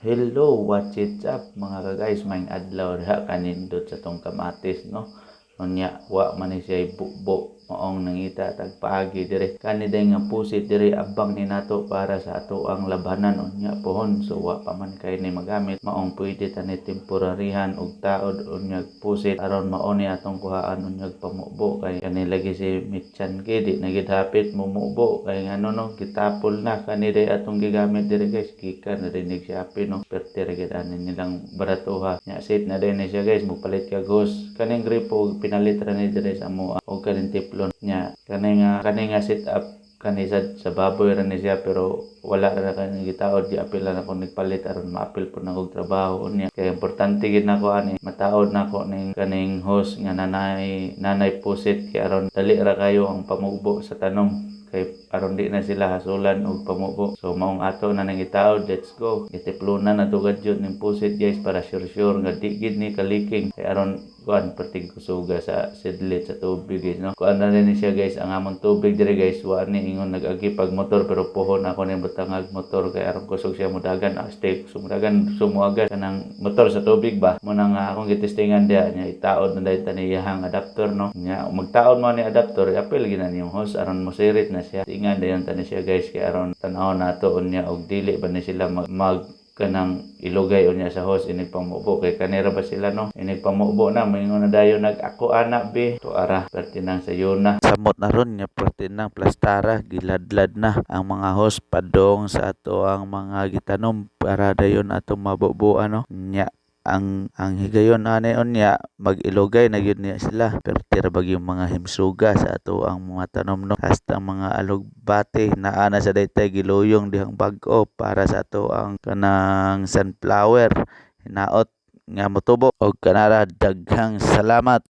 Hello, what's it up mga ka-guys? Maing adlaw diha kanindot sa tong kamatis, no? Unya wa man ni siya bukbo maong nangita tag paagi dire. Kani day nga pusit dire abang ni nato para sa ato ang labanan unya pohon, so wa pa man kay ni magamit maong pwede tani temporarihan og taod unyag pusit aron mao ni atong kuhaan unyag pamubo kay kani lagi si Mitchan kay di na gid hapit mumubo kay ngano no gitapol na kani day atong gigamit dire guys, gikan na rin siya apin no perte ra gid ani nilang baratuha nya sit na din ni siya guys, mupalit ka gos kaning gripo pinalit ra ni dire sa amo og kaning tiplon nya kani nga sit up kani sa baboy ra ni siya, pero wala ra kani gitaod di apil na ako nagpalit aron maapil po na kog trabaho unya kay importante gid nako ani mataod nako ning kaning host nga nanay pusit kay aron dali ra kayo ang pamugbo sa tanom kay aron di na sila hasulan og pamubo. So maong ato na nang itaod, let's go. Itiplunan na dugad yun ng pusit guys para sure nga di gid ni kaliking kay aron kuan perting kusuga sa sidlit sa tubig guys, no. Kuan na rin siya guys, ang among tubig dire guys wa ni ingon nag-agi pag motor pero pohon ako ni butangag motor kay aron kusog siya mudagan stay sumudagan sumuagan kanang motor sa tubig ba mo nang akong gitestingan dia nya itaod na dayta ni iyang adapter, no. Nya magtaod mo ni adapter apil gina niyong host aron mosirit na siya ingan dayon tani siya guys kay aron tan-aw nato unya og dili ba ni sila mag kanang ilugay unya sa host inig pamubo kay kanira ba sila, no. Inig pamubo na moingon na dayon nag ako ana be to ara pertinang sa yuna samot na ron nya pertinang plastara giladlad na ang mga host padong sa ato ang mga gitanom para dayon ato mabubuan, no. Nya ang higayon ani unya mag-ilugay na gyud niya sila perti ra bag yung mga himsuga sa ato ang mga tanom, no. Hasta mga alugbati naa na sa daytay giluyong dihang bag-o para sa ato ang kanang sunflower hinaot nga motubo og kanara daghang salamat.